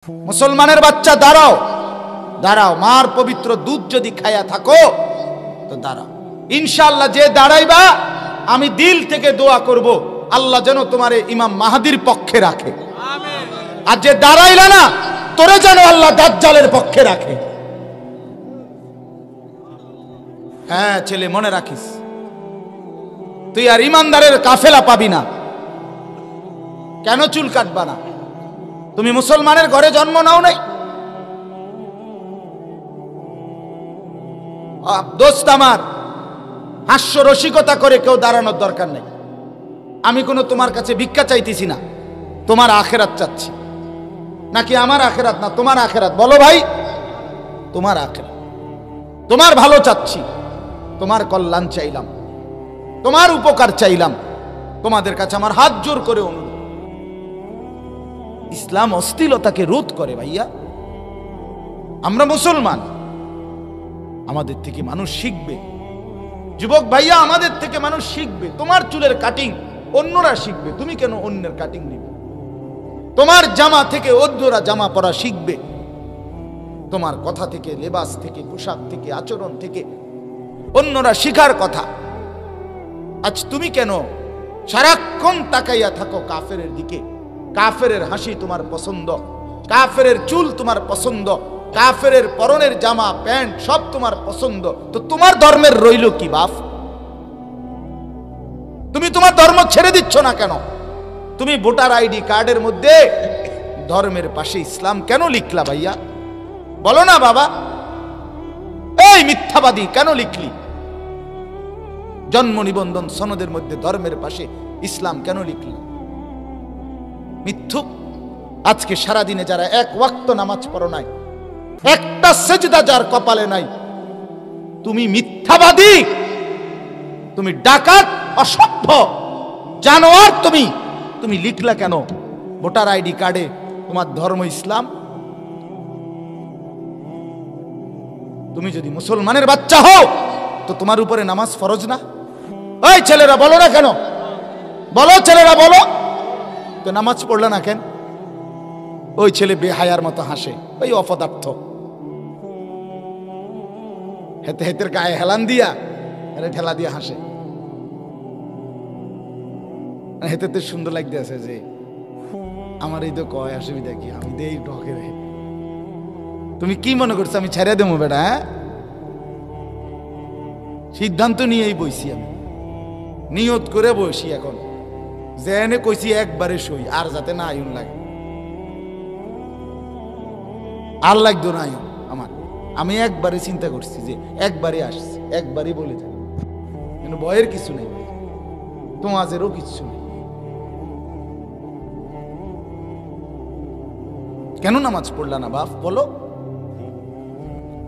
মুসলমানের বাচ্চা দাঁড়াও, দাঁড়াও, মার পবিত্র দুধ যদি খায়া থাকো তো দাঁড়াও। ইনশাআল্লাহ যে দাঁড়াইবা আমি দিল থেকে দোয়া করব আল্লাহ যেন তোমারে ইমাম মাহাদির পক্ষে রাখে, আর যে দাঁড়াইলা না তোরে যেন আল্লাহ দাজ্জালের পক্ষে রাখে। হ্যাঁ ছেলে মনে রাখিস, তুই আর ইমানদারের কাফেলা পাবি না। কেন চুল কাটবা না? তুমি মুসলমানের ঘরে জন্ম নাও নাই? দোস্ত আমার, হাস্য রসিকতা করে কেউ দাঁড়ানোর দরকার নেই। আমি কোনো তোমার কাছে ভিক্ষা চাইতেছি না, তোমার আখেরাত চাচ্ছি। নাকি আমার আখেরাত? না তোমার আখেরাত। বলো ভাই, তোমার আখেরাত, তোমার ভালো চাচ্ছি, তোমার কল্যাণ চাইলাম, তোমার উপকার চাইলাম। তোমাদের কাছে আমার হাত জোর করে অনুরোধ। ইসলাম অশ্লীলতাকে রোধ করে ভাইয়া। আমরা মুসলমান, আমাদের থেকে মানুষ শিখবে। যুবক ভাইয়া, আমাদের থেকে মানুষ শিখবে। তোমার চুলের কাটিং অন্যরা শিখবে, তুমি কেন অন্যের কাটিং নিবে? তোমার জামা থেকে অন্যরা জামা পরা শিখবে, তোমার কথা থেকে, লেবাস থেকে, পোশাক থেকে, আচরণ থেকে অন্যরা শিখার কথা। আজ তুমি কেন সারাক্ষণ তাকাইয়া থাকো কাফেরের দিকে? কাফেরের হাসি তোমার পছন্দ, কাফেরের চুল তোমার পছন্দ, কাফেরের পরনের জামা প্যান্ট সব তোমার পছন্দ, তো তোমার ধর্মের রইল কি বাপ? তুমি তোমার ধর্ম ছেড়ে দিচ্ছ না কেন? তুমি ভোটার আইডি কার্ডের মধ্যে ধর্মের পাশে ইসলাম কেন লিখলা ভাইয়া? বলো না বাবা, এই মিথ্যাবাদী কেন লিখলি? জন্ম নিবন্ধন সনদের মধ্যে ধর্মের পাশে ইসলাম কেন লিখলি? মিথ্যুক। আজকে সারাদিনে যারা এক ওয়াক্ত নামাজ পড়ো নাই, একটা সেজদা যার কপালে নাই, তুমি মিথ্যাবাদী, তুমি ডাকাত, অসভ্য, জানোয়ার। তুমি লিখলা কেন ভোটার আইডি কার্ডে তোমার ধর্ম ইসলাম? তুমি যদি মুসলমানের বাচ্চা হও তো তোমার উপরে নামাজ ফরজ না? ওই ছেলেরা বলো না কেন? বলো ছেলেরা, বলো তো নামাজ পড়লে না কেন? ওই ছেলে বেহায়ার মতো হাসে, ওই অপদার্থ, হেতে হেতের গায়ে হেলান দিয়া ঠেলা দিয়া হাসে। হেতে সুন্দর লাগতে আছে যে আমার এই তো কয় অসুবিধা কি, আমি দেই ঢকে রে। তুমি কি মনে করছো আমি ছেড়ে দেবো বেটা? হ্যাঁ, সিদ্ধান্ত নিয়েই বইছি, আমি নিয়ত করে বসি। এখন জেনে কইছি একবারে সই, আর যাতে না আয়ুন লাগে, আর লাগতো না আয়ুন আমার। আমি একবারে চিন্তা করছি যে একবারে আসছি, একবারে বলে যাই, কিন্তু ভয়ের কিছু নেই, তোমাদেরও কিছু নেই। কেন নামাজ পড়লা না বাপ? বলো,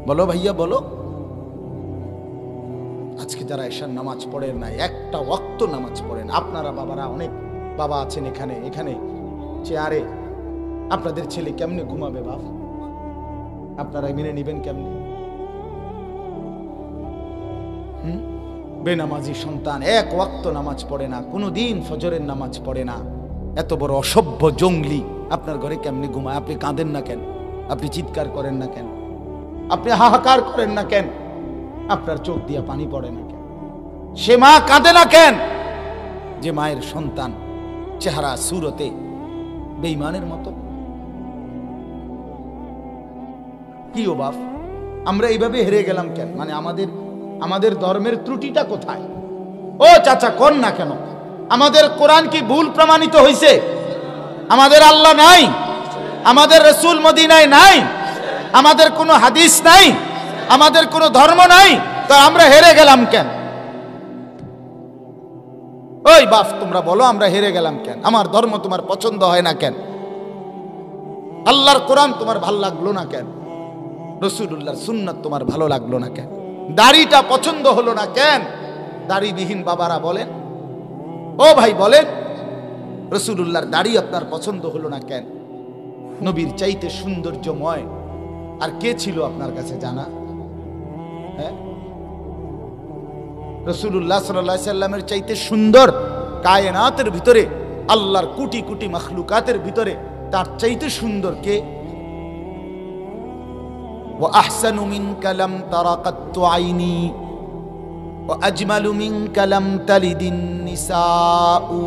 বলো ভাইয়া, বলো। আজকে যারা এশার নামাজ পড়েন না, একটা ওয়াক্ত নামাজ পড়েন, আপনারা বাবারা, অনেক বাবা আছেন এখানে, এখানে চেয়ারে, আপনাদের ছেলে কেমনে ঘুমাবে বাপ? আপনারা মেনে নিবেন কেমনে? বেনামাজি সন্তান এক ওয়াক্ত নামাজ পড়ে না, কোনোদিন ফজরের নামাজ পড়ে না, এত বড় অসভ্য জঙ্গলি আপনার ঘরে কেমনে ঘুমায়? আপনি কাঁদেন না কেন? আপনি চিৎকার করেন না কেন? আপনি হাহাকার করেন না কেন? আপনার চোখ দিয়ে পানি পড়ে না কেন? সে মা কাঁদে না কেন যে মায়ের সন্তান চেহারা সুরতে বেঈমানের মতো? কি ও বাপ, আমরা এইভাবে হেরে গেলাম কেন? মানে আমাদের ধর্মের ত্রুটিটা কোথায়? ও চাচা কোন না কেন? আমাদের কোরআন কি ভুল প্রমাণিত হয়েছে? আমাদের আল্লাহ নাই, আমাদের রসুল মদিনায় নাই, আমাদের কোনো হাদিস নাই, আমাদের কোনো ধর্ম নাই, তো আমরা হেরে গেলাম কেন? ওই বাপ তোমরা বলো, আমরা হেরে গেলাম কেন? আমার ধর্ম তোমার পছন্দ হয় না কেন? আল্লাহর কোরআন তোমার ভালো লাগলো না কেন? রাসূলুল্লাহর সুন্নাত তোমার ভালো লাগলো না কেন? দাড়িটা পছন্দ হলো না কেন? দাড়িবিহীন বাবারা বলেন, ও ভাই বলেন, রাসূলুল্লাহর দাড়ি আপনার পছন্দ হলো না কেন? নবীর চাইতে সৌন্দর্যময় আর কে ছিল আপনার কাছে জানা? হ্যাঁ, রাসূলুল্লাহ সাল্লাল্লাহু আলাইহি সাল্লামের চাইতে সুন্দর কায়নাতের ভিতরে, আল্লাহর কোটি কোটি মাখলুকাতের ভিতরে তার চাইতে সুন্দর কে? ওয়া আহসানু মিনকা লাম তারা কাত্তু আইনি ওয়া আজমালু মিনকা লাম তালিদিন নিসাউ।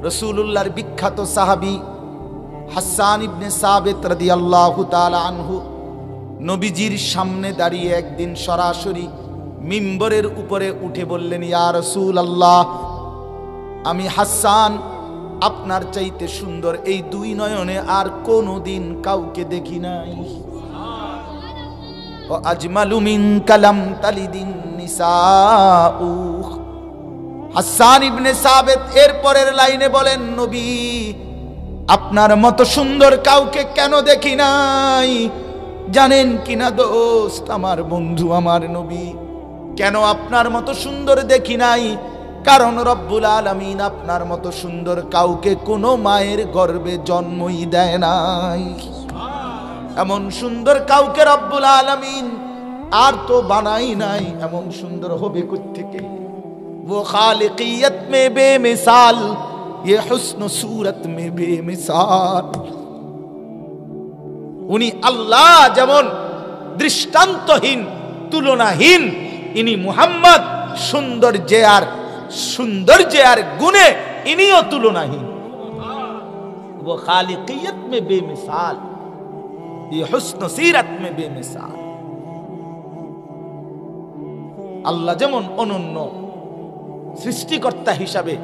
রাসূলুল্লাহর বিখ্যাত সাহাবী হাসান ইবনে সাবিত রাদিয়াল্লাহু তাআলা আনহু নবীজির সামনে দাঁড়িয়ে একদিন সরাসরি মিম্বরের উপরে উঠে বললেন, ইয়া রাসূলুল্লাহ, আমি হাসান আপনার চাইতে সুন্দর এই দুই নয়নে আর কোনোদিন কাউকে দেখি নাই। ও আজমালু মিনকা লাম তালিদিন নিসাউ। হাসান ইবনে সাবিত এর পরের লাইনে বলেন, নবী, আপনার মতো সুন্দর কাউকে কেন দেখি নাই জানেন কিনা দোস্ত, আমার বন্ধু, আমার নবী, কেন আপনার মতো সুন্দর দেখি নাই? কারণ রব্বুল আলামিন আপনার মতো সুন্দর কাউকে কোনো মায়ের গর্ভে জন্মই দেয় নাই। এমন সুন্দর কাউকে রব্বুল আলামিন আর তো বানাই নাই। এমন সুন্দর হবে কোত্থেকে? वो खालिकियत में बेमिसाल, ये हुस्न सूरत में बेमिसाल। উনি আল্লাহ যেমন দৃষ্টান্তহীন, তুলনাহীন, ইনি মুহাম্মদ সৌন্দর্যে আর গুণে ইনিও তুলনাহীন। वो खालिकियत में बेमिसाल, ये हुस्न सीरत में बेमिसाल। আল্লাহ যেমন অনন্য সৃষ্টিকর্তা হিসাবে,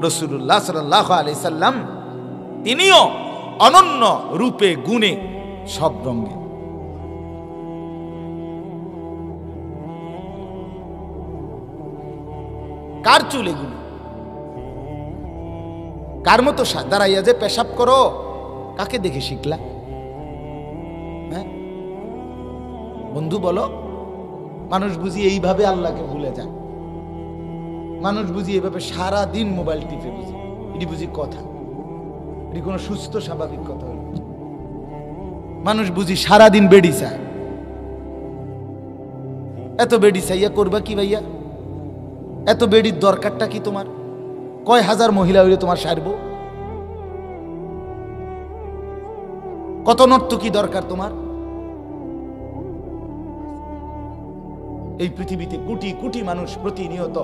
রাসূলুল্লাহ সাল্লাল্লাহু আলাইহি সাল্লাম তিনিও অনন্য রূপে গুণে সব রঙে। কার চুল এগুলো? কার মতো দাঁড়াইয়া যে পেশাব করো? কাকে দেখে শিখলা? হ্যাঁ বন্ধু বলো। মানুষ বুঝি এইভাবে আল্লাহকে ভুলে যায়। মানুষ বুঝি এইভাবে সারা দিন মোবাইল টিপে বুঝি। এটি বুঝি কথা? এটি কোনো সুস্থ স্বাভাবিক কথা হল? মানুষ বুঝি সারাদিন বেড়ি চায়। এত বেড়ি চাইয়া করবা কি ভাইয়া? এত বেড়ির দরকারটা কি তোমার? কয় হাজার মহিলা হইলে তোমার সারবো? কত নর্তকী দরকার তোমার? এই পৃথিবীতে কোটি কোটি মানুষ প্রতিনিয়ত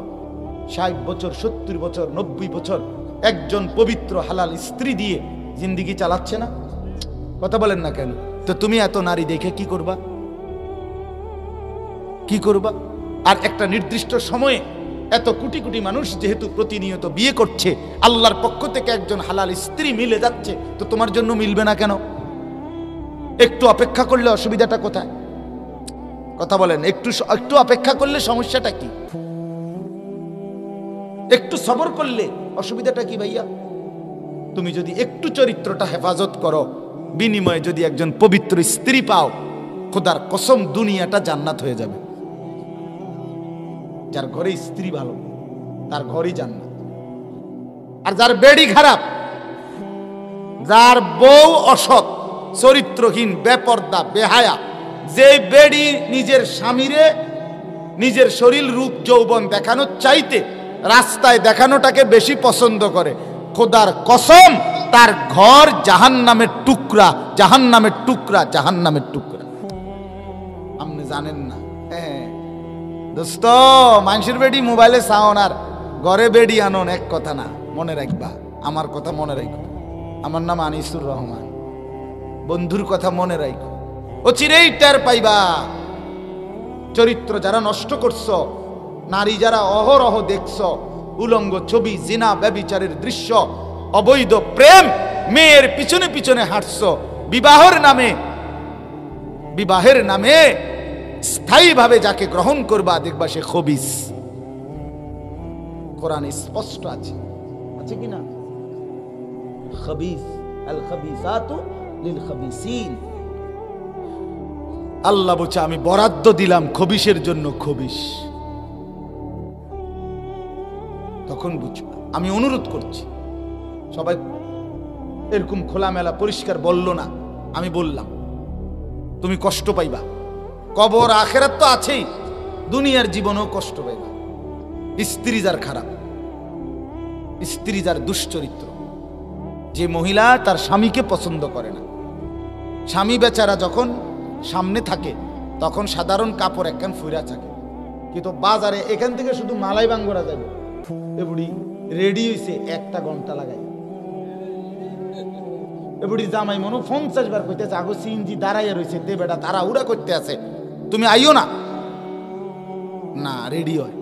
60 বছর, 70 বছর, 90 বছর একজন পবিত্র হালাল স্ত্রী দিয়ে জিন্দিগি চালাচ্ছে না? কথা বলেন না কেন? তো তুমি এত নারী দেখে কি করবা? কি করবা? আর একটা নির্দিষ্ট সময়ে এত কোটি কোটি মানুষ যেহেতু প্রতিনিয়ত বিয়ে করছে, আল্লাহর পক্ষ থেকে একজন হালাল স্ত্রী মিলে যাচ্ছে, তো তোমার জন্য মিলবে না কেন? একটু অপেক্ষা করলে অসুবিধাটা কোথায়? কথা বলেন, একটু অপেক্ষা করলে সমস্যাটা কি? একটু সবর করলে অসুবিধাটা কি ভাইয়া? তুমি যদি একটু চরিত্রটা হেফাজত করো, বিনিময়ে যদি একজন পবিত্র স্ত্রী পাও, খোদার কসম দুনিয়াটা জান্নাত হয়ে যাবে। যার ঘরে স্ত্রী ভালো তার ঘরই জান্নাত। আর যার বেড়ি খারাপ, যার বউ অসৎ, চরিত্রহীন, বেপর্দা, বেহায়া, যে বেড়ি নিজের স্বামীরে নিজের শরীর রূপ যৌবন দেখানোর চাইতে রাস্তায় দেখানোটাকে বেশি পছন্দ করে, খোদার কসম তার ঘর জাহান্নামের টুকরা, জাহান্নামের টুকরা, জাহান্নামের টুকরা। আপনি জানেন না? হ্যাঁ দোস্ত, মানুষের বেডি মোবাইলে চাওন আর ঘরে বেডি আনন এক কথা না। মনে রাখবা, আমার কথা মনে রাখো। আমার নাম আনিসুর রহমান। বন্ধুর কথা মনে রাখো, ও চিরেই টের পাইবা। চরিত্র যারা নষ্ট করছো, নারী যারা অহরহ দেখছো, উলঙ্গ ছবি, জিনা, ব্যভিচারের দৃশ্য, অবৈধ প্রেম, মেয়ের পিছনে পিছনে হাঁটছো, বিবাহের নামে স্থায়ীভাবে যাকে গ্রহণ করবা দেখবা সে খবিস। কোরআনে স্পষ্ট আছে, আছে কি না? খবিস, আল খবিসাতু লিল খবিসিন। আল্লাহ বলছে আমি বরাদ্দ দিলাম খবিসের জন্য খবিস। তখন বুঝবা। আমি অনুরোধ করছি, সবাই এরকম খোলামেলা পরিষ্কার বলল না, আমি বললাম। তুমি কষ্ট পাইবা, কবর আখেরাত তো আছেই, দুনিয়ার জীবনেও কষ্ট পাইবা। স্ত্রী যার খারাপ, স্ত্রী যার দুশ্চরিত্র, যে মহিলা তার স্বামীকে পছন্দ করে না, স্বামী বেচারা যখন সামনে থাকে তখন সাধারণ কাপড় একখান ফুইরা থাকে, কিন্তু বাজারে এখান থেকে শুধু মালাই বাঙ্গরা যাবে, এ বুড়ি রেডি হইছে 1 ঘন্টা লাগাই। এ বুড়ি জামাই মনো 50 বার কইতেছে আগো সিএনজি দাঁড়াইয়া রইছে, তে বেটা তারা উড়া করতে আছে, তুমি আইও না। না, রেডি হয়,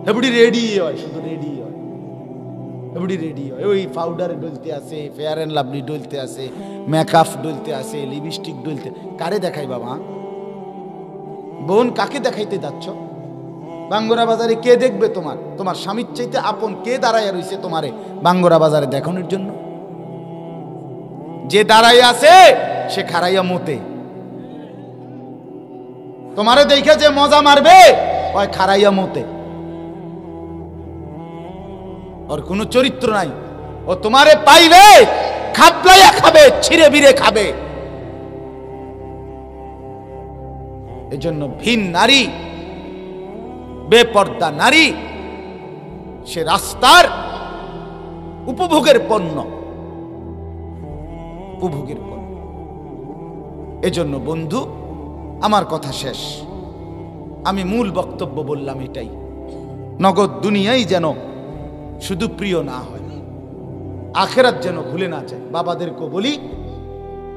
এ বুড়ি রেডি হয়, শুধু রেডি হয়, এ বুড়ি রেডি হয়। ওই পাউডার ডলতে আছে, ফেয়ার এন্ড লাভলি ডলতে আছে, মেকআপ ডলতে আছে, লিপস্টিক ডলতে। কারে দেখাই বাবা? বোন, কাকে দেখাইতে যাচ্ছ? বাঙ্গরা বাজারে কে দেখবে? তোমার স্বামীর চাইতে আপন কে দাঁড়াইয়া রইছে তোমারে বাঙ্গরা বাজারে দেখানোর জন্য? যে দাঁড়াই আছে সে খারাইয়া মতে। তোমারে দেখে যে মজা মারবে ওই খারাইয়া মতে, ওর কোনো চরিত্র নাই। ও তোমারে পাইলে খাবলাইয়া খাবে, ছিঁড়ে বিড়ে খাবে। এজন্য ভিন নারী, বেপর্দা নারী, সে রাস্তার উপভোগের পণ্য, উপভোগের পণ্য। এজন্য বন্ধু, আমার কথা শেষ। আমি মূল বক্তব্য বললাম এটাই, নগদ দুনিয়াই যেন শুধু প্রিয় না হয়, আখেরাত যেন ভুলে না যায়। বাবাদেরকেও বলি,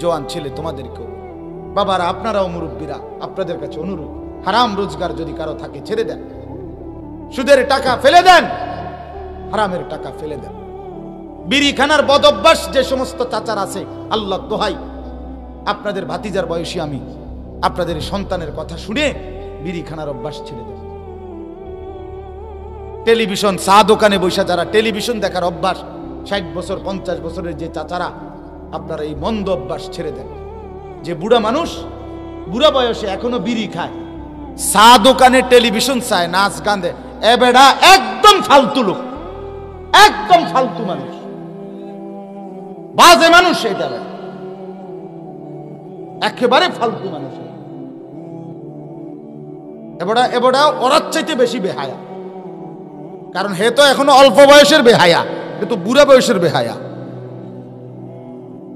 জওয়ান ছেলে তোমাদেরকেও, বাবারা আপনারাও মুরব্বীরা, আপনাদের কাছে অনুরোধ, হারাম রোজগার যদি কারো থাকে ছেড়ে দেন, সুদের টাকা ফেলে দেন, হারামের টাকা ফেলে দেন। বিড়ি খানার বদ অভ্যাস যে সমস্ত চাচার আছে, আল্লাহ দোহাই, আপনাদের ভাতিজার বয়সী আমি, আপনাদের সন্তানের কথা শুনে বিড়ি খানার অভ্যাস ছেড়ে দেন। টেলিভিশন, চা দোকানে বসে যারা টেলিভিশন দেখার অভ্যাস, 60 বছর 50 বছরের যে চাচারা, আপনারা এই মন্দ অভ্যাস ছেড়ে দেন। যে বুড়া মানুষ বুড়া বয়সে এখনো বিড়ি খায়, চা দোকানে টেলিভিশন চায়, নাচ গান দেয়, এ বেড়া একদম ফালতু লোক, একদম ফালতু মানুষ, বাজে মানুষ, এটা একেবারে ফালতু মানুষ। এবড়া ওরার চাইতে বেশি বেহায়া, কারণ হে তো এখনো অল্প বয়সের বেহায়া, এ তো বুড়া বয়সের বেহায়া।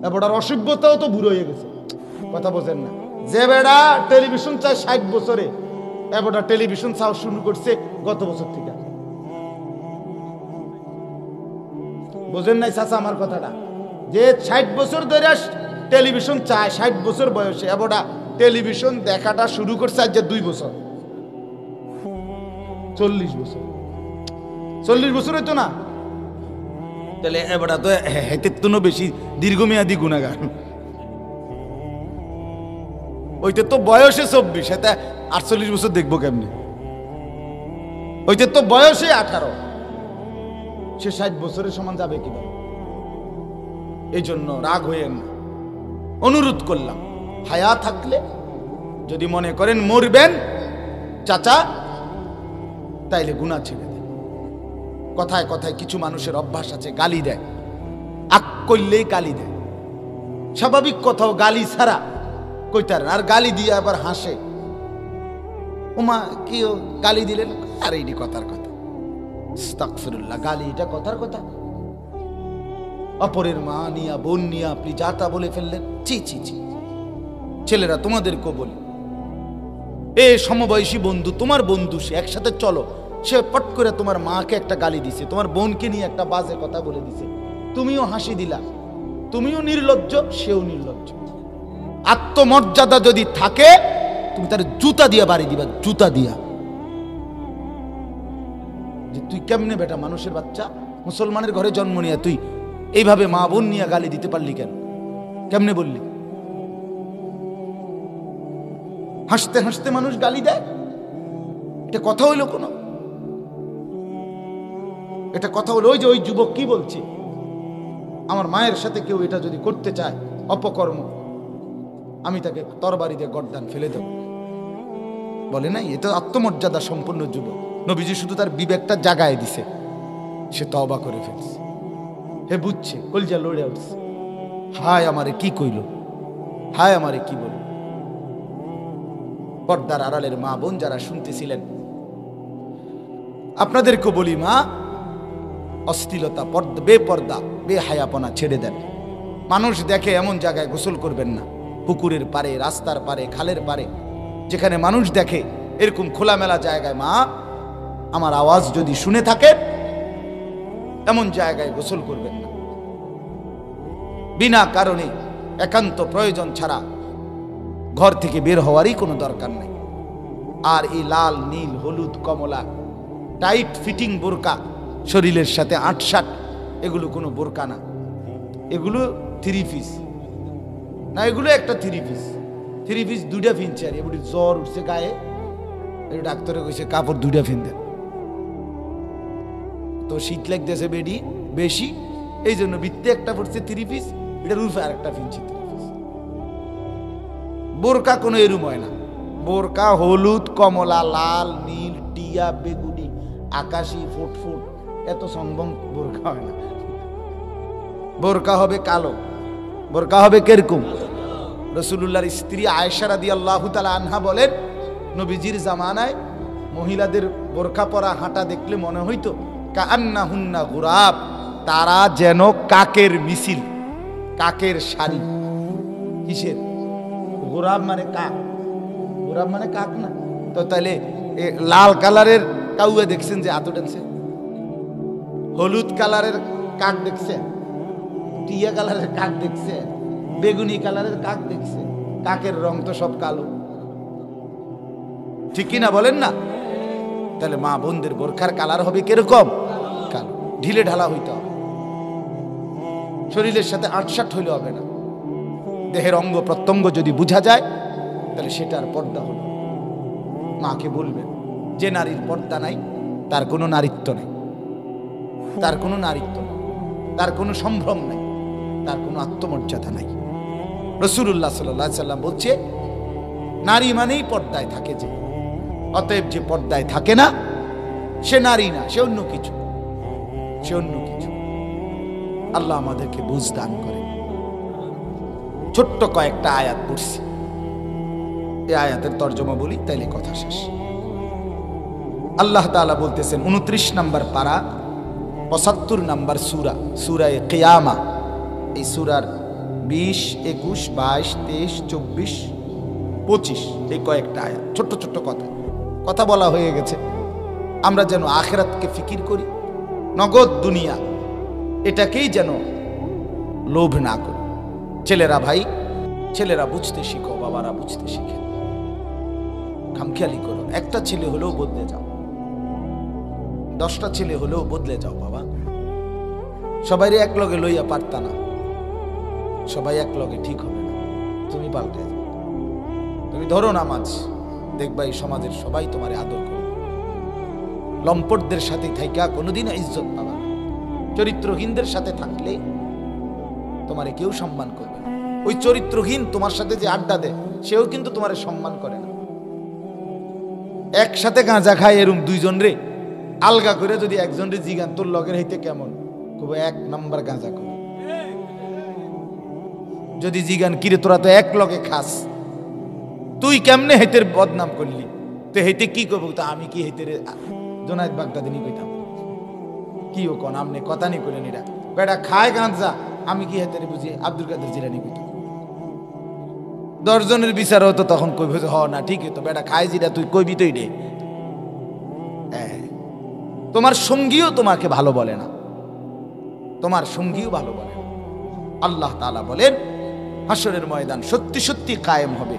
এবড়ার অসভ্যতাও তো বুড়ো হয়ে গেছে, কথা বোঝেন না? যে বেড়া টেলিভিশন চায় 60 বছরে, এবড়া টেলিভিশন চাও শুরু করছে গত বছর থেকে। বোঝেন নাই চাচা আমার কথাটা? যে 60 বছর ধরে টেলিভিশন চায়, 60 বছর বয়সে, এবড়া টেলিভিশন দেখাটা শুরু করছে আজ 2 বছর, 40 বছর, 40 বছর হইতো না? তাহলে এবড়া তো হেতের তো বেশি দীর্ঘমেয়াদী গুণাগার। ওইটা তো বয়সে 24, এতে 48 বছর দেখবো কেমনি? ওইটা তো বয়সে 18, সে 60 বছরের সমান যাবে কিভাবে? এই জন্য রাগ হইয়েন না, অনুরোধ করলাম, হায়া থাকলে যদি মনে করেন মরবেন চাচা, তাইলে গুনাহ ছেড়ে দেন। কথায় কথায় কিছু মানুষের অভ্যাস আছে, গালি দেয়, আক করলেই গালি দেয়, স্বাভাবিক কথাও গালি ছাড়া কইতার, আর গালি দিয়ে আবার হাসে, ওমা কি গালি দিলেন, আর এইটি কথার কথা, আস্তাগফিরুল্লাহ, গালি এটা কথার কথা? অপরের মা নিয়া, বোন নিয়া আপনি যা তা বলে ফেললেন, ছি ছি ছি। ছেলেরা তোমাদেরকেও বলি, এ সমবয়সী বন্ধু, তোমার বন্ধু, সে একসাথে চলো, সে পট করে তোমার মাকে একটা গালি দিছে, তোমার বোনকে নিয়ে একটা বাজে কথা বলে দিছে, তুমিও হাসি দিলা, তুমিও নির্লজ্জ, সেও নির্লজ্জ। আত্মমর্যাদা যদি থাকে তুমি তার জুতা দিয়া বাড়ি দিবা, জুতা দিয়া, যে তুই কেমনে বেটা, মানুষের বাচ্চা, মুসলমানের ঘরে জন্ম নিয়ে তুই এইভাবে মা বোন নিয়ে গালি দিতে পারলি কেন? কেমনে বললি? হাসতে হাসতে মানুষ গালি দেয়, এটা কথা হইল কোনো? এটা কথা হলো? ওই যে ওই যুবক কি বলছে, আমার মায়ের সাথে কেউ এটা যদি করতে চায় অপকর্ম, আমি তাকে তরবারি দিয়ে গর্দান ফেলে দেব, বলে নাই? এটা আত্মমর্যাদা সম্পন্ন যুবক। নবীজি শুধু তার বিবেকটা জাগায় দিছে, সে তওবা করে ফেলছে, হে বুঝছে, কলজা লড়ে উঠছে, হায় আমারে কি কইল, হায় আমারে কি বলল। পর্দার আড়ালের মা বোন যারা শুনতেছিলেন, আপনাদেরকে বলি, মা, অশ্লীলতা, বেপর্দা, বেহায়াপনা ছেড়ে দেন। মানুষ দেখে এমন জায়গায় গোসল করবেন না, পুকুরের পারে, রাস্তার পারে, খালের পারে, যেখানে মানুষ দেখে এরকম খোলামেলা জায়গায় মা আমার আওয়াজ যদি শুনে থাকেন এমন জায়গায় গোসল করবেন না। বিনা কারণে একান্ত প্রয়োজন ছাড়া ঘর থেকে বের হওয়ারই কোনো দরকার নেই। আর এই লাল, নীল, হলুদ, কমলা টাইট ফিটিং বোরকা শরীরের সাথে আটসাট, এগুলো কোনো বোরকা না, এগুলো 3 পিস না, এগুলো একটা 3 পিস। 3 পিস 2টা ফিনছে। আর এগুলি জ্বর উঠছে গায়ে, ডাক্তারে কইছে কাপড় 2টা ফিন দেন, তো শীত লাগতেছে বেডি বেশি, এই জন্য বৃত্তে একটা পড়ছে 3 পিস, এটার রূপে আর একটা ফিনছে 3 পিস। বোরকা কোনো এরুম হয় না। বোরকা হলুদ, কমলা, লাল, নীল, টিয়া, বেগুনি, আকাশি, ফুটফুট, এত সংবং বোরকা হয় না। বোরকা হবে কালো, বোরকা হবে কিরকম? রাসূলুল্লাহর স্ত্রী আয়েশা রাদিয়াল্লাহু তাআলা আনহা বলেন, নবীজির জামানায় মহিলাদের বোরকা পরা হাঁটা দেখলে মনে হইতো কাআন্নাহুন্না গুরাব, তারা যেন কাকের মিছিল, কাকের সারি। কিসের? গুরাব মানে কাক, গুরাব মানে কাক না তো। তাহলে লাল কালারের কাউয়া দেখছেন যে আতো টানছে? হলুদ কালারের কাক দেখছেন? টিয়া কালারের কাক দেখছে? বেগুনি কালারের কাক দেখছে? কাকের রং তো সব কালো, ঠিক কিনা বলেন না? তাহলে মা বোনদের বোরখার কালার হবে কিরকম? কালো, ঢিলে ঢালা হইতে হবে, শরীরের সাথে আটসাট হইলে হবে না। দেহের অঙ্গ প্রত্যঙ্গ যদি বোঝা যায় তাহলে সেটার পর্দা হলো। মাকে বলবেন, যে নারীর পর্দা নাই তার কোনো নারীত্ব নেই, তার কোনো নারীত্ব নেই, তার কোনো সম্ভ্রম নেই, তার কোনো আত্মমর্যাদা নাই। রাসূলুল্লাহ সাল্লাল্লাহু আলাইহি সাল্লাম বলছে, নারী মানেই পর্দায় থাকে যে, অতএব যে পর্দায় থাকে না সে নারী না, সে অন্য কিছু, সে অন্য কিছু। আল্লাহ আমাদেরকে বুঝ দান করে। ছোট্ট কয়েকটা আয়াত পড়ছি, এই আয়াতের তর্জমা বলি তাইলে কথা শেষ। আল্লাহ তাআলা বলতেছেন 29 নম্বর পারা 75 নম্বর সূরা, সূরায়ে কিয়ামা। এই সূরার 20, 21, 22, 23, 24, 25 এই কয়েকটা আয়াত, ছোট্ট ছোট্ট কথা বলা হয়ে গেছে। আমরা যেন আখিরাতকে ফিকির করি, নগদ দুনিয়া এটাকেই যেন লোভ না করি। ছেলেরা ভাই, ছেলেরা বুঝতে শিখো, বাবারা বুঝতে শিখে, খামখেয়ালি করো। একটা ছেলে হলেও বদলে যাও, 10টা ছেলে হলেও বদলে যাও বাবা। সবাই এক লগে লইয়া পারতা না, সবাই এক লগে ঠিক হবে না, তুমি পাল্টে যাও। তুমি ধরো নামাজ, দেখবা এই সমাজের সবাই তোমার আদর করবে। লম্পটদের সাথে থাইকা কোনোদিন ইজ্জত পাবা না। চরিত্রহীনদের সাথে থাকলে তোমারে কেউ সম্মান করবে না। ওই চরিত্রহীন তোমার সাথে যে আড্ডা দেয় সেও কিন্তু তোমারে সম্মান করে না। একসাথে গাঁজা খায় এরম 2 জন রে আলগা করে যদি একজন রে জিগান তোর লগের হইতে কেমন, খুব 1 নাম্বার গাঁজা করে। যদি জিগান কিরে তোরা তো এক লগে খাস, তুই কেমনে হেতের বদনাম করলি, তো হেতে কি করবো? তা আমি কি হেতের জোনায়েদ বাগদাদিনী কইতাম? কি ও কোন আমনে কথা নি কইলেন? এরা বেটা খায় গাঁজা, আমি কি হেতের বুঝি আব্দুল কাদের জিলানী কইতাম? 10 জনের বিচার হতো তখন কইবে হ না ঠিক তো বেটা খায় যেটা তুই কইবি তো এটাই। তোমার সঙ্গীও তোমাকে ভালো বলে না, তোমার সঙ্গীও ভালো বলে না। আল্লাহ তাআলা বলেন হাসরের ময়দান সত্যি সত্যি কায়েম হবে,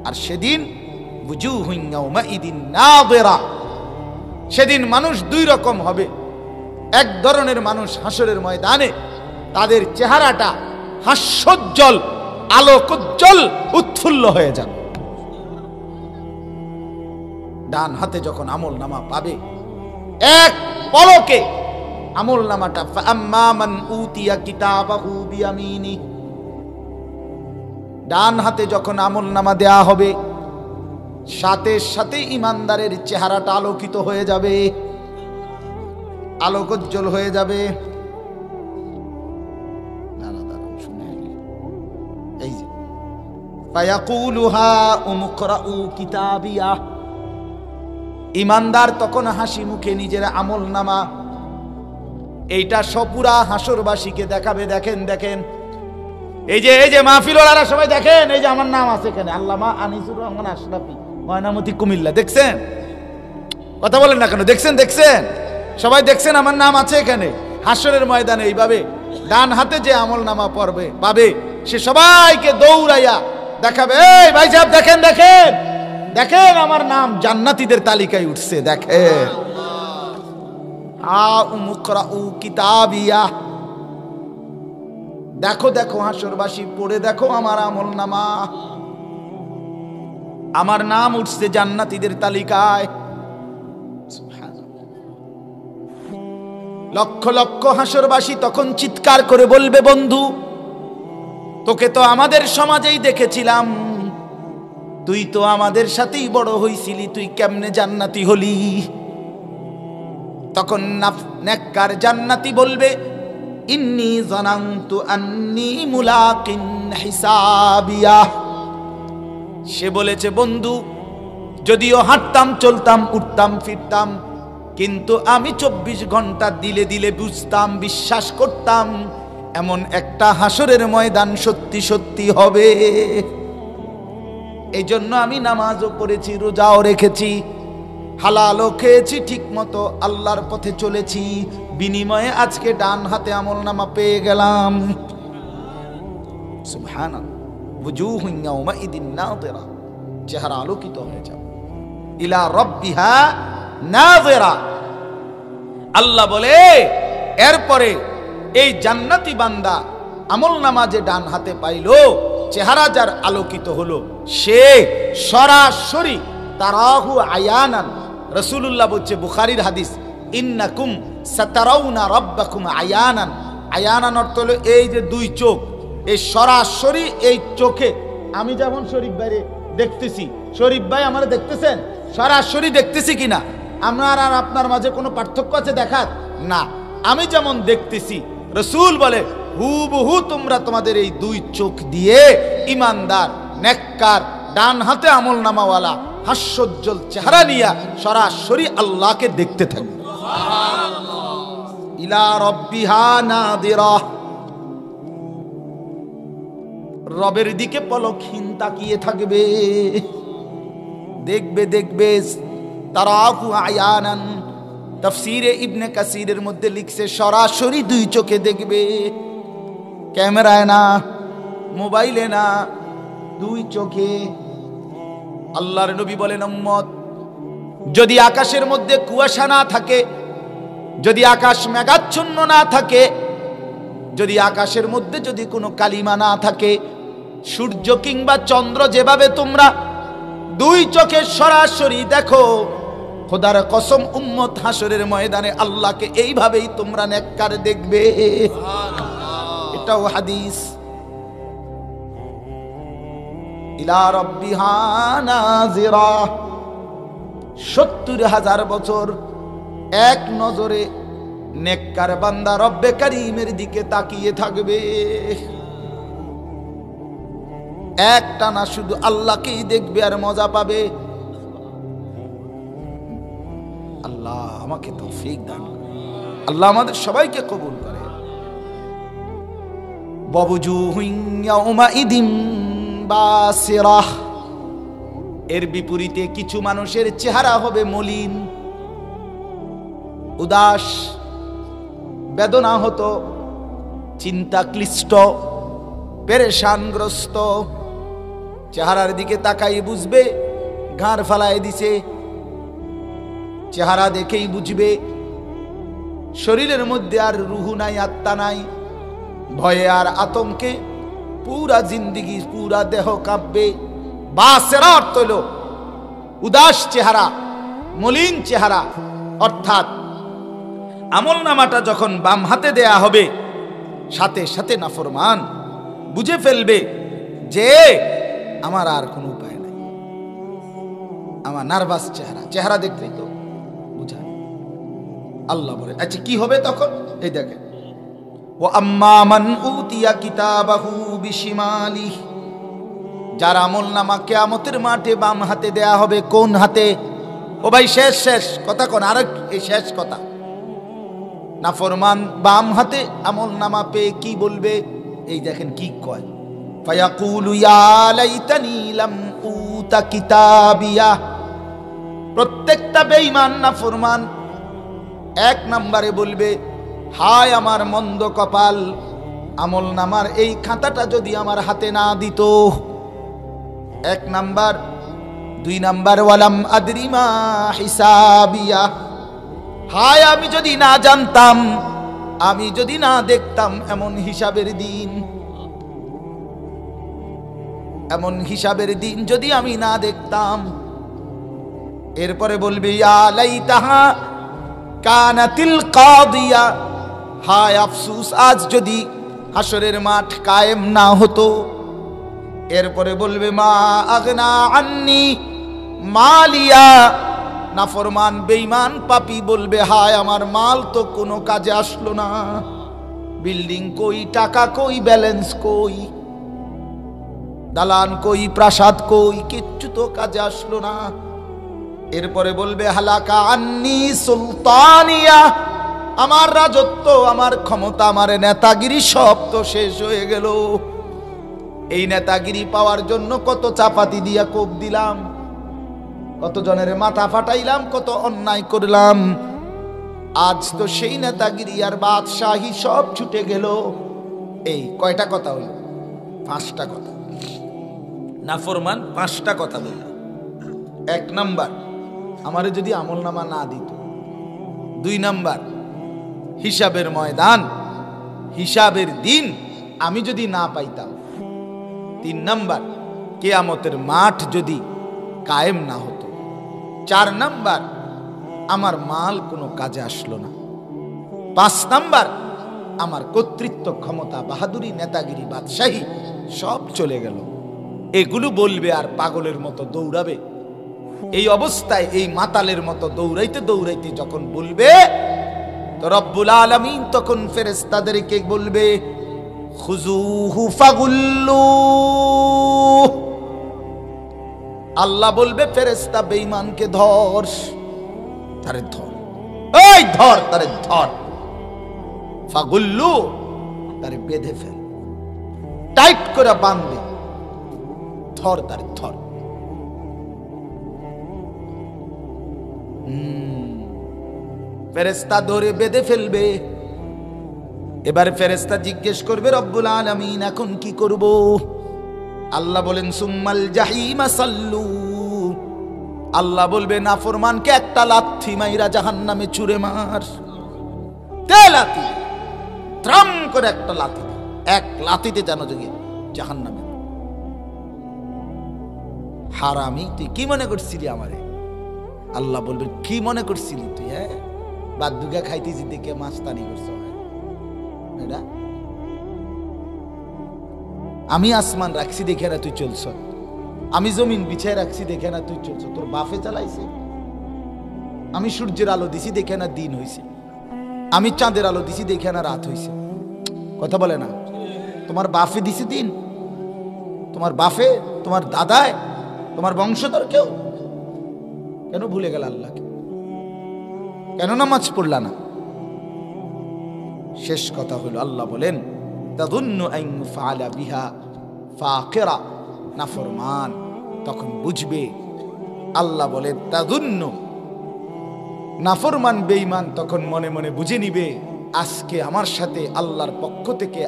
আর সেদিন বুজুহুন ইয়াউমাইদিন নাযিরা, সেদিন মানুষ 2 রকম হবে। এক ধরনের মানুষ হাসরের ময়দানে তাদের চেহারাটা হাস্যোজ্জ্বল, আলোকোজ্জ্বল, উৎফুল্ল হয়ে যাবে। ডান হাতে যখন আমল নামা পাবে, এক পলকে আমল নামাটা ফাআম্মা মান উতিয়া কিতাবাহু বিয়ামিনি, ডান হাতে যখন আমল নামা দেয়া হবে সাথে সাথে ইমানদারের চেহারাটা আলোকিত হয়ে যাবে, আলোকোজ্জ্বল হয়ে যাবে। এই যে ফায়াকুলু হাউম ইকরাউ কিতাবিয়া, ইমানদার তখন হাসি মুখে নিজের আমল নামা এইটা সপুরা হাসরবাসীকে দেখাবে, দেখেন দেখেন এই যে মাহফিল ওয়ালারা সবাই দেখেন, এই যে আমার নাম আছে এখানে, আল্লামা আনিসুর রহমান আশরাফি, ময়নামতি, কুমিল্লা। দেখছেন? কথা বলেন না কেন? দেখছেন? সবাই দেখছেন আমার নাম আছে এখানে। হাসরের ময়দানে এইভাবে ডান হাতে যে আমল নামা পড়বে পাবে, সে সবাইকে দৌড়াইয়া দেখাবে, এই ভাই সাহেব দেখেন আমার নাম জান্নাতীদের তালিকায় উঠছে, দেখেন। কিতাবিয়া, দেখো হাসরবাসী, পড়ে দেখো আমার আমল নামা, আমার নাম উঠছে জান্নাতীদের তালিকায়। লক্ষ লক্ষ হাসরবাসী তখন চিৎকার করে বলবে, বন্ধু তোকে তো আমাদের সমাজেই দেখেছিলাম, তুই তো আমাদের সাথেই বড় হইছিলি, তুই কেমনে জান্নাতি হলি? তখন নেককার জান্নাতি বলবে, ইন্নী জানান্তু আন্নী মুলাকিন হিসাবিয়া। সে বলেছে, বন্ধু যদিও হাঁটতাম, চলতাম, উঠতাম, ফিরতাম, কিন্তু আমি 24 ঘন্টা দিলে দিলে বুঝতাম, বিশ্বাস করতাম এমন একটা হাসরের ময়দান সত্যি সত্যি হবে। এই জন্য আমি নামাজও পড়েছি, রোজাও রেখেছি, হালালও খেয়েছি, ঠিক মতো আল্লাহর পথে চলেছি, বিনিময়ে আজকে ডান হাতে আমল নামা পেয়ে গেলাম। সুবহানাল্লাহ। বুজুহুন ইয়াউমাইদিন নাযিরা, চেহারা আলোকিত হয়ে যাবে, ইলা রাব্বিহা নাযিরা। আল্লাহ বলে, এরপরে এই জান্নাতি বান্দা আমল নামা যে ডান হাতে পাইল, চেহারা যার আলোকিত হলো, সে সরাসরি তারাহু আয়ানান। রাসূলুল্লাহ বলছে, বুখারীর হাদিস, ইন্নাকুম সাতারাউনা রাব্বাকুম আয়ানান। আয়ানান অর্থ হলো এই যে দুই চোখ, এই সরাসরি এই চোখে আমি যেমন শরীফ ভাইরে দেখতেছি, শরীফ ভাই আমার দেখতেছেন, সরাসরি দেখতেছি কিনা? আমার আর আপনার মাঝে কোনো পার্থক্য আছে দেখার? না, আমি যেমন দেখতেছি, রাসূল বলে হুবহু তোমরা তোমাদের এই দুই চোখ দিয়ে ইমানদার, নেককার, ডান হাতে আমল নামাওয়ালা, হাস্যোজ্জ্বল চেহারা নিয়ে সরাসরি আল্লাহকে দেখতে থাকবে। ইলা রাব্বিহা নাযিরা, রবের দিকে পলকহীন তাকিয়ে থাকবে, দেখবে তারাহু আয়ানান। তাফসীরে ইবনে কাসিরের মধ্যে লিখছে, সরাসরি দুই চোখে দেখবে, ক্যামেরায় না, মোবাইলে না, দুই চোখে। আল্লাহর নবী বলেন, উম্মত যদি আকাশের মধ্যে কুয়াশা না থাকে, যদি আকাশ মেঘাচ্ছন্ন না থাকে, যদি আকাশের মধ্যে যদি কোনো কালিমা না থাকে, সূর্য কিংবা চন্দ্র যেভাবে তোমরা দুই চোখে সরাসরি দেখো, খোদার কসম উম্মত হাসরের ময়দানে আল্লাহকে এইভাবেই তোমরা নেককার দেখবে। এটাও হাদিস। ইলা রাব্বিহা নাযিরা, ৭০,০০০ বছর এক নজরে নেককার বান্দা রব্বে কারীমের দিকে তাকিয়ে থাকবে, একটানা শুধু আল্লাহকেই দেখবে আর মজা পাবে। আল্লাহ আমাকে তৌফিক দান করে, আল্লাহ আমাদের সবাইকে কবুল করে। ওয়াবুজুহুন ইয়াউমাইদিন বাসিরাহ, এর বিপরীতে কিছু মানুষের চেহারা হবে মলিন, উদাস, বেদনা হতো, চিন্তা ক্লিষ্ট, পেরেশানগ্রস্ত। চেহারার দিকে তাকাই বুঝবে ঘাড় ফালায় দিছে, চেহারা দেখেই বুঝবে শরীরের মধ্যে আর রুহু নাই, আত্মা নাই। ভয়ে আর আতঙ্কে পুরা জিন্দিগি, পুরা দেহ কাঁপবে। বাসেরা অর্থ হল উদাস চেহারা, মলিন চেহারা। অর্থাৎ আমল নামাটা যখন বাম হাতে দেয়া হবে, সাথে সাথে নাফরমান বুঝে ফেলবে যে আমার আর কোনো উপায় নাই, আমার নার্ভাস চেহারা দেখলেই তো বুঝা। আল্লাহ বলে, আচ্ছা কি হবে তখন? এই দেখেন, ওয়া আম্মা মান উতিয়া কিতাবাহু বিশিমালিহি, যার আমল নামা কিয়ামতের মাঠে বাম হাতে দেয়া হবে। কোন হাতে? ও ভাই শেষ কথা কোন, আর এই শেষ কথা। নাফরমান বাম হাতে আমল নামা পেয়ে কি বলবে? এই দেখেন কি কয়, ফায়াকুলু ইয়া লাইতানি লাম উতা কিতাবিয়া। প্রত্যেকটা বেঈমান নাফরমান এক নম্বরে বলবে, হায় আমার মন্দ কপাল, আমল নামার এই খাতাটা যদি আমার হাতে না দিত। এক নাম্বার। দুই নাম্বার, ওয়ালাম আদরি মা হিসাবিয়া, হায় আমি যদি না জানতাম, আমি যদি না দেখতাম এমন হিসাবের দিন, এমন হিসাবের দিন যদি আমি না দেখতাম। এরপরে বলবে, ইয়া লাইতাহা কানাতিল কাদিয়া, হায় আফসোস আজ যদি হাসরের মাঠ কায়েম না হতো। এরপরে বলবে, মা আগনা আন্নি মালিয়া, নাফরমান বেঈমান পাপী বলবে, হায় আমার মাল তো কোনো কাজে আসলো না, বিল্ডিং কই, টাকা কই, ব্যালেন্স কই, দালান কই, প্রাসাদ কই, কিচ্ছু তো কাজে আসলো না। এরপরে বলবে, হালাকা আন্নি সুলতানিয়া, আমার রাজত্ব, আমার ক্ষমতা, আমার নেতাগিরি সব তো শেষ হয়ে গেল। এই নেতাগিরি পাওয়ার জন্য কত চাপাতি দিয়া কোপ দিলাম, কত জনের মাথা ফাটাইলাম, কত অন্যায় করলাম, আজ তো সেই নেতাগিরি আর বাদশাহী সব ছুটে গেল। এই কয়টা কথা হইল? 5টা কথা। নাফরমান 5টা কথা বলল। এক নাম্বার, আমারে যদি আমল নামা না দিত। 2 নাম্বার, হিসাবের ময়দান, হিসাবের দিন আমি যদি না পাইতাম। 3 নাম্বার, কিয়ামতের মাঠ যদি কায়েম না হতো। 4 নাম্বার, আমার মাল কোনো কাজে আসলো না। 5 নাম্বার, আমার কর্তৃত্ব, ক্ষমতা, বাহাদুরি, নেতাগিরি, বাদশাহী সব চলে গেল। এগুলো বলবে আর পাগলের মতো দৌড়াবে। এই অবস্থায় এই মাতালের মতো দৌড়াইতে দৌড়াইতে যখন বলবে, তো রব্বুল আলামিন তখন ফেরেশতাদেরকে বলবে, খুযুহু ফাগুল্লু, আল্লাহ বলবে ফেরেশতা বেঈমানকে ধর, তারে ধর, এই ধর, তারে ধর, ফাগুল্লু, তারে বেঁধে ফেল, টাইট করে বাঁধবে, ধর, তারে ধর। ফেরেশতা ধরে বেঁধে ফেলবে। এবার ফেরেশতা জিজ্ঞেস করবে, রব্বুল আলামিন এখন কি করব? আল্লাহ বলেন, সুম্মাল জাহিমা সাল্লু, আল্লাহ বলবে নাফরমানকে একটা লাথি মাইরা জাহান্নামে ছুঁড়ে মার। তে লাথি, ত্রাম করে একটা লাথি, এক লাথিতে যেন যোগে জাহান্নামে। হারামি, তুই কি মনে করছিলি আমারে? আল্লাহ বলবে, কি মনে করছিলি তুই? হ্যাঁ, বাদ দুগা খাইতেছি দেখে মাস্তানি করছো। এটা আমি আসমান রাখছি দেখে না তুই চলছ, আমি জমিন বিছায় রাখছি দেখে না তুই চলছ, তোর বাপে চালাইছে। আমি সূর্যের আলো দিছি দেখে না দিন হইছে, আমি চাঁদের আলো দিছি দেখে না রাত হইছে। কথা বলে না? তোমার বাপে দিছি দিন, তোমার বাপে, তোমার দাদায়, তোমার বংশধর কেউ? কেন ভুলে গেল আল্লাহকে? কেন নামাজ পড়লা না? শেষ কথা হলো, আল্লাহ বলেন, তাযুন্নু আন ইউফআলা বিহা ফাকিরা, নাফরমান তখন বুঝবে। আল্লাহ বলেন তাযুন্নু, নাফরমান বেঈমান তখন মনে মনে বুঝে নিবে, আজকে আমার সাথে আল্লাহর পক্ষ থেকে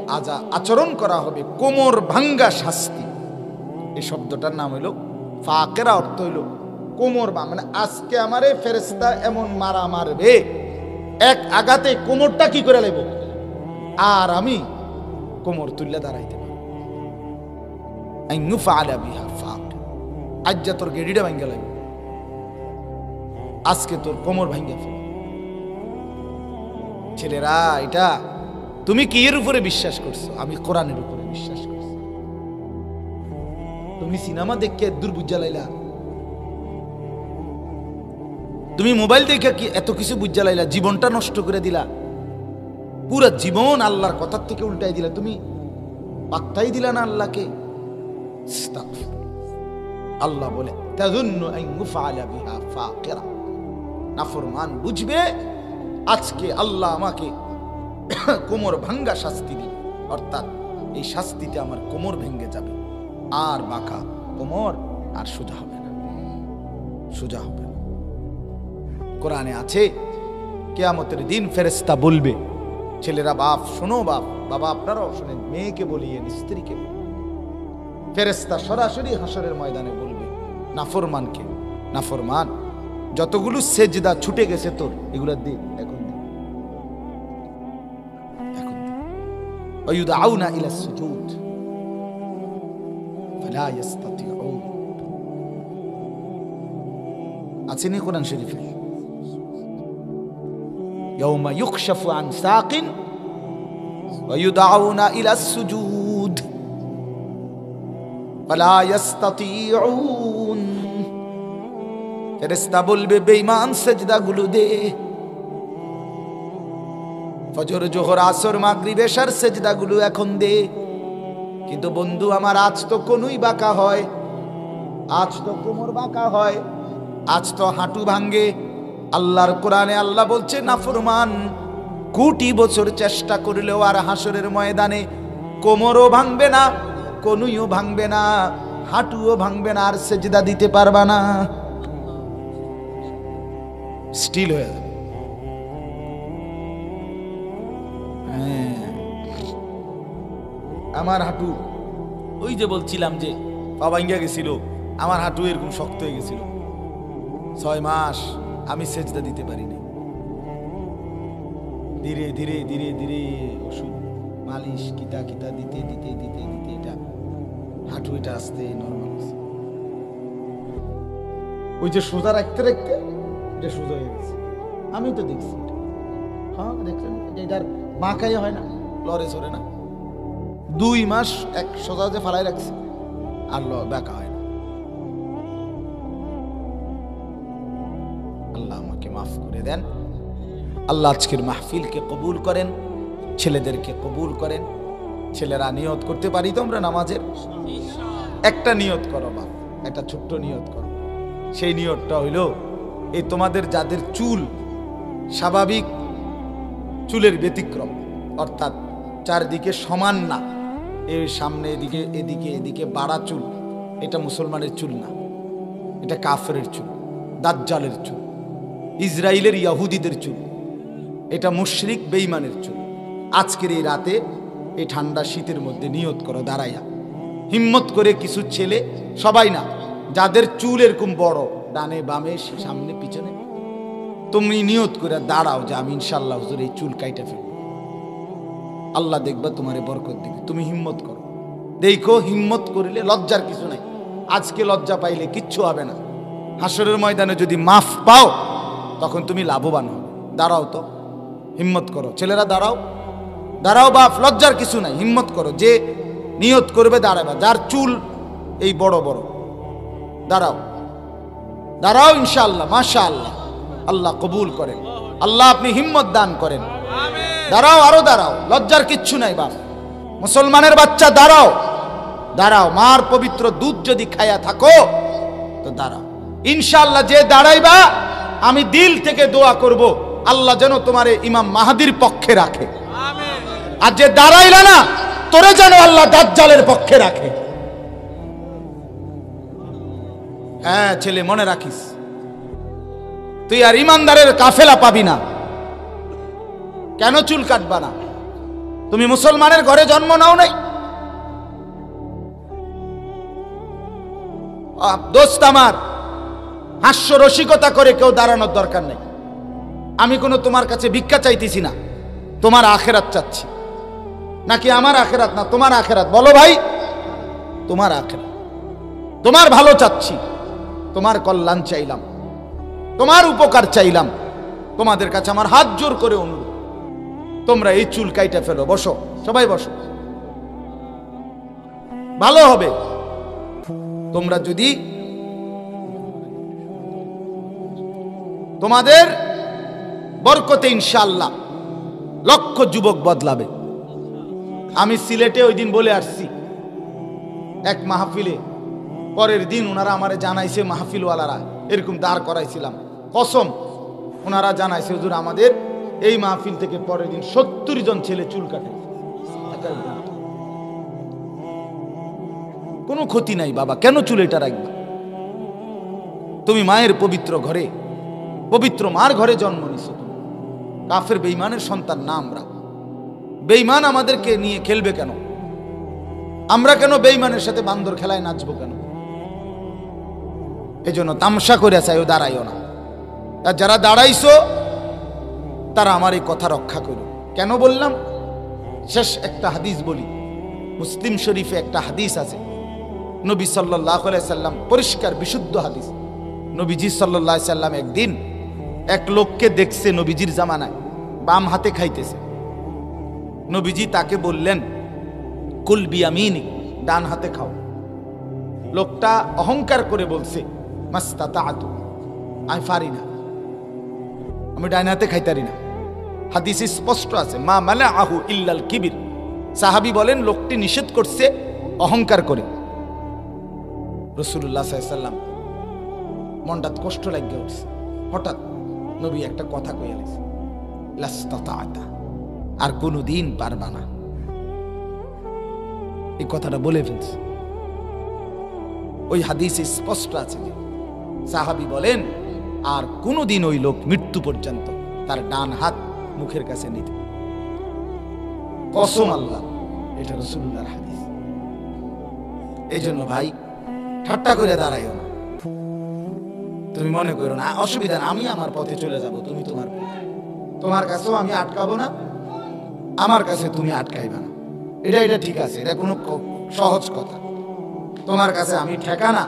আচরণ করা হবে কোমর ভাঙ্গা শাস্তি। এই শব্দটার নাম হইল ফাকিরা, অর্থ হইল কোমর ভাঙা। মানে আজকে আমারে ফেরেশতা এমন মারা মারবে, এক আঘাতে কোমরটা কি করে লেব, আর আমি কোমর তুললে দাঁড়াইতে পারবো। আজ যা তোর গেড়িটা ভাঙ্গা লাগবে, আজকে তোর কোমর ভাঙ্গা ফেল। ছেলেরা, এটা তুমি কি এর উপরে বিশ্বাস করছো? আমি কোরআনের উপরে বিশ্বাস করছি। তুমি সিনেমা দেখে দুর্বুঝা লাইলা, তুমি মোবাইল দেখে কি এত কিছু বুঝা লাইলা, জীবনটা নষ্ট করে দিলা, পুরো জীবন আল্লাহর কথার থেকে উল্টাই দিলা, তুমি পাত্তাই দিলা না আল্লাহকে। আল্লাহ বলে তাযুন্নু আন ইউফআলা বিহা ফাকিরা, নাফরমান বুঝবে আজকে আল্লাহ আমাকে কোমর ভাঙ্গা শাস্তি দিবে, অর্থাৎ এই শাস্তিতে আমার কোমর ভেঙে যাবে, আর বাঁকা কোমর আর সোজা হবে না, সোজা হবে না। কোরআনে আছে কিয়ামতের দিন ফেরেশতা বলবে, ছেলেরা বাপ শোনো, বাবা আপনারাও শোনেন, মেয়েকে বলিয়েন, স্ত্রীকে বলিয়ে। ফেরেশতা সরাসরি হাসরের ময়দানে বলবে নাফরমানকে, নাফরমান যতগুলো সেজদা ছুটে গেছে তোর, এগুলা দে এখন, দে এখন দে। ওয়ায়ুদআউনা ইলা সুজুদ ফালা ইস্তাতিউন। আছেনি কোরআন শরীফে, ইয়াউমা ইউকশাফু আন সাকিন ওয়ায়ুদআউনা ইলা সুজুদ ফালা ইস্তাতিউন। ফেরেশতা বলবে বেঈমান সেজদাগুলো দে, ফজর জোহর আসর মাগরিব এশার সেজদাগুলো এখন দে। কিন্তু বন্ধু আমার, আজ তো কোনই বাঁকা হয়, আজ তো কোমর বাঁকা হয়, আজ তো হাঁটু ভাঙ্গে। আল্লাহর কোরআনে আল্লাহ বলছে নাফরমান কোটি বছর চেষ্টা করলেও আর হাসরের ময়দানে কোমরও ভাঙবে না, কোনুইও ভাঙবে না, হাঁটুও ভাঙবে না, আর সেজদা দিতে পারবা না, স্টিল হয়ে যাবে। আমার হাঁটু, ওই যে বলছিলাম যে পা ভাঙ্গা গেছিল, আমার হাঁটু এরকম শক্ত হয়ে গেছিল, 6 মাস আমি সেজদা দিতে পারিনি। ধীরে ধীরে ধীরে ধীরে ওষুধ মালিশ কিতা কিতা দিতে দিতে দিতে দিতে এটা হাঁটু এটা আস্তে নরমাল। ওই যে সোজা রাখতে রাখতে এটা সোজা হয়ে গেছে, আমি তো দেখছি। হ্যাঁ দেখলেন, এটার বাঁকাই হয় না, লড়ে চড়ে না। 2 মাস এক সোজা যে ফালাই রাখছে, আর বাঁকা হয় না। আল্লাহ আমাকে মাফ করে দেন। আল্লাহ আজকের মাহফিলকে কবুল করেন, ছেলেদেরকে কবুল করেন। ছেলেরা নিয়ত করতে পারি তোমরা নামাজের? একটা নিয়ত করো বাপ, একটা ছোট্ট নিয়ত করো। সেই নিয়তটা হইল, এই তোমাদের যাদের চুল স্বাভাবিক চুলের ব্যতিক্রম, অর্থাৎ চারদিকে সমান না, এর সামনে এদিকে এদিকে এদিকে বাড়া চুল, এটা মুসলমানের চুল না, এটা কাফেরের চুল, দাজ্জালের চুল, ইসরায়েলের ইয়াহুদিদের চুল, এটা মুশরিক বেঈমানের চুল। আজকের এই রাতে এই ঠান্ডা শীতের মধ্যে নিয়ত করো দাঁড়াইয়া, হিম্মত করে কিছু ছেলে, সবাই না, যাদের চুল এরকম বড় ডানে বামে সামনে পিছনে, তুমি নিয়ত করে দাঁড়াও যে আমি ইনশাআল্লাহ হুজুর এই চুল কাইটা ফেলব, আল্লাহ দেখবা তোমারে বরকত দিবে। তুমি হিম্মত করো, দেখো হিম্মত করিলে লজ্জার কিছু নাই। আজকে লজ্জা পাইলে কিচ্ছু হবে না, হাসরের ময়দানে যদি মাফ পাও তখন তুমি লাভবান হবে। দাঁড়াও তো, হিম্মত করো ছেলেরা, দাঁড়াও দাঁড়াও বাপ, লজ্জার কিছু নাই, হিম্মত করো। যে নিয়ত করবে দাঁড়াবে, যার চুল এই বড় বড়, দাঁড়াও দাঁড়াও ইনশাআল্লাহ, মাশাআল্লাহ, আল্লাহ কবুল করেন, আল্লাহ আপনি হিম্মত দান করেন। দাঁড়াও, আরো দাঁড়াও, লজ্জার কিচ্ছু নাই বাপ, মুসলমানের বাচ্চা দাঁড়াও, দাঁড়াও। মার পবিত্র দুধ যদি খায়া থাকো তো দাঁড়াও ইনশাআল্লাহ। যে দাঁড়াইবা আমি দিল থেকে দোয়া করব আল্লাহ যেন তোমারে ইমাম মাহাদির পক্ষে রাখে, আর যে দাঁড়াইলা না তোরে যেন আল্লাহ দাজ্জালের পক্ষে রাখে। হ্যাঁ ছেলে মনে রাখিস, তুই আর ইমানদারের কাফেলা পাবি না। কেন চুল কাটবা না? তুমি মুসলমানের ঘরে জন্ম নাও নাই? দোস্ত আমার, হাস্য রসিকতা করে কেউ দাঁড়ানোর দরকার নেই। আমি কোনো তোমার কাছে ভিক্ষা চাইতেছি না, তোমার আখেরাত চাচ্ছি। নাকি আমার আখেরাত না তোমার আখেরাত? বলো ভাই, তোমার আখেরাত, তোমার ভালো চাচ্ছি, তোমার কল্যাণ চাইলাম, তোমার উপকার চাইলাম। তোমাদের কাছে আমার হাত জোর করে অনুরোধ, তোমরা এই চুল কাইটা ফেলো। বসো, সবাই বসো, ভালো হবে। তোমরা যদি তোমাদের বরকতে ইনশাআল্লাহ লক্ষ যুবক বদলাবে। আমি সিলেটে ওই দিন বলে আসছি এক মাহফিলে, পরের দিন ওনারা আমারে জানাইছে, মাহফিলওয়ালারা এরকম দাঁড় করাইছিলাম, কসম ওনারা জানাইছে হুজুর আমাদের এই মাহফিল থেকে পরের দিন 70 জন ছেলে চুল কাটে। কোনো ক্ষতি নাই বাবা, কেন চুলে এটা রাখবা? তুমি মায়ের পবিত্র ঘরে, পবিত্র মার ঘরে জন্ম নিছো, তুমি কাফের বেঈমানের সন্তান না আমরা। বেঈমান আমাদেরকে নিয়ে খেলবে কেন? আমরা কেন বেঈমানের সাথে বান্দর খেলায় নাচবো কেন? এই জন্য তামসা করে চাইও, দাঁড়াইও না। আর যারা দাঁড়াইছো তারা আমার এই কথা রক্ষা করো। কেন বললাম? শেষ একটা হাদিস বলি। মুসলিম শরীফে একটা হাদিস আছে, নবী সাল্লাল্লাহু আলাইহি সাল্লাম, পরিষ্কার বিশুদ্ধ হাদিস। নবীজি সাল্লাল্লাহু আলাইহি সাল্লাম একদিন এক লোককে দেখছে নবীজির জামানায় বাম হাতে খাইতেছে। নবীজি তাকে বললেন, কুল বিয়ামিনিক, ডান হাতে খাও। লোকটা অহংকার করে বলছে, মাস্তাতাতু, আমি পারি না, আমি ডান হাতে খাইতারি না। হাদিসে স্পষ্ট আছে, মা মানাআহু ইল্লাল কিবির। সাহাবী বলেন লোকটি নিষেধ করছে অহংকার করে। রাসূলুল্লাহ সাল্লাল্লাহু আলাইহি সাল্লাম মনটা কষ্ট লাগিয়ে উঠছে। হঠাৎ নবী একটা কথা কইয়া লাইছে, লাস্তাতাতা, আর কোনোদিন পারবা না। এই কথাটা বলে ফেলছে। ওই হাদিসে স্পষ্ট আছে যে সাহাবী বলেন আর কোনোদিন ওই লোক মৃত্যু পর্যন্ত তার ডান হাত মুখের কাছে নিতে। কসম আল্লাহ, এটা রাসূলুল্লাহর হাদিস। এই জন্য ভাই ঠাট্টা করে দাঁড়াইও না। তুমি মনে করো না অসুবিধা না, আমি আমার পথে চলে যাব, তুমি তোমার পথে। তোমার কাছেও আমি আটকাবো না, আমার কাছে তুমি আটকাইবা না। এটা ঠিক আছে, এটা কোনো সহজ কথা। তোমার কাছে আমি ঠেকানা,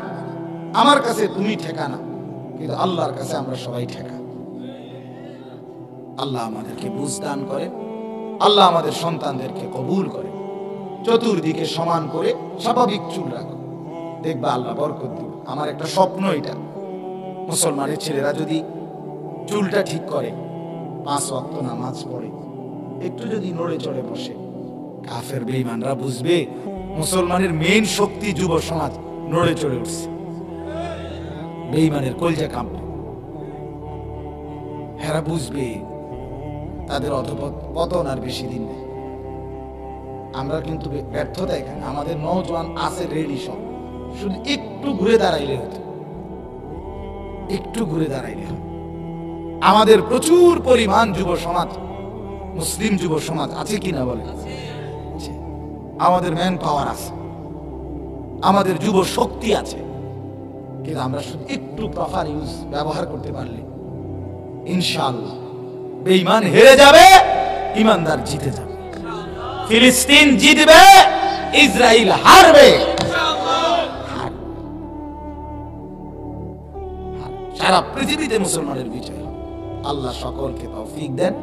আমার কাছে তুমি ঠেকানা, কিন্তু আল্লাহর কাছে আমরা সবাই ঠেকা। আল্লাহ আমাদেরকে বুঝ দান করে, আল্লাহ আমাদের সন্তানদেরকে কবুল করে। চতুর্দিকে সমান করে স্বাভাবিক চুল রাখো, দেখবা আল্লাহ বরকত দিবে। আমার একটা স্বপ্ন, এটা মুসলমানের ছেলেরা যদি চুলটা ঠিক করে, 5 ওয়াক্ত নামাজ পড়ে, একটু যদি নড়ে চড়ে বসে, কাফের বেঈমানরা বুঝবে মুসলমানের মেইন শক্তি যুব সমাজ নড়ে চড়ে উঠছে। বেঈমানের কলজা কাঁপবে, হেরা বুঝবে তাদের অধঃপতন আর বেশি দিন নেই। আমরা কিন্তু ব্যর্থতা এখানে, আমাদের নওজোয়ান আছে রেডি সব, শুধু একটু ঘুরে দাঁড়াইলে হতো, একটু ঘুরে দাঁড়াইলে হতো। আমাদের প্রচুর পরিমাণ যুব সমাজ, মুসলিম যুব সমাজ আছে কিনা বলে, আমাদের ম্যান পাওয়ার আছে, আমাদের যুব শক্তি আছে, কিন্তু আমরা শুধু একটু প্রপার ইউজ ব্যবহার করতে পারলে ইনশাআল্লাহ বেঈমান হেরে যাবে, ইমানদার জিতে যাবে। ফিলিস্তিন জিতবে, ইসরায়েল হারবে। সারা পৃথিবীতে মুসলমানের বিজয়। আল্লাহ সকলকে তৌফিক দেন,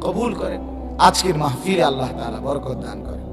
কবুল করেন। আজকের মাহফিলে আল্লাহ তাআলা বরকত দান করেন।